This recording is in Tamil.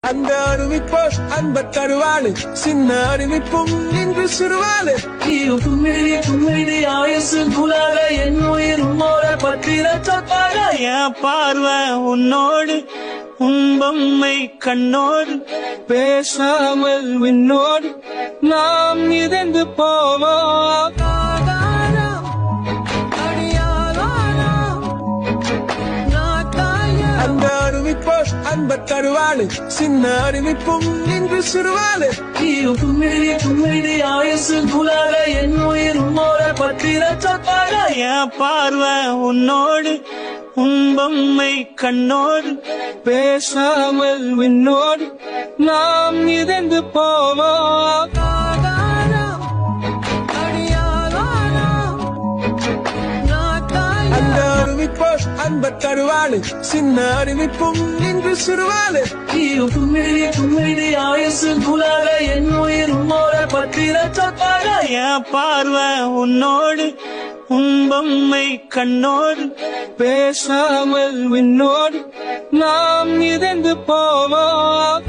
அந்த அறிவிப்போர் அன்ப தருவாளு சின்ன அறிவிப்பும் இன்று சிறுவாளு கும்மிடி ஆயுசு குலால என் உயிர் உன்னோட பத்திர சப்பாக என் பார்வை உன்னோடு உன்பம்மை கண்ணோடு பேசாமல் விண்ணோடு நாம் இதந்து போவோம். அந்த அறிவிப்போர் அன்ப தருவாளு சின்ன அறிவிப்பும் இன்று சிறுவாளு கும்மிடி ஆயுசு குலால என் உயிர் உன்னோட பத்திர சப்பாக என் பார்வை உன்னோடு உன்பம்மை கண்ணோடு பேசாமல் விண்ணோடு நாம் இதந்து போவோம். அந்த அறிவிப்போர் அன்ப தருவாளு சின்ன அறிவிப்பும் இன்று சிறுவாளு கும்மிடி ஆயுசு குலால என் உயிர் உன்னோட பத்திர சப்பாக என் பார்வை உன்னோடு உன்பம்மை கண்ணோடு பேசாமல் விண்ணோடு நாம் இதந்து போவோம்.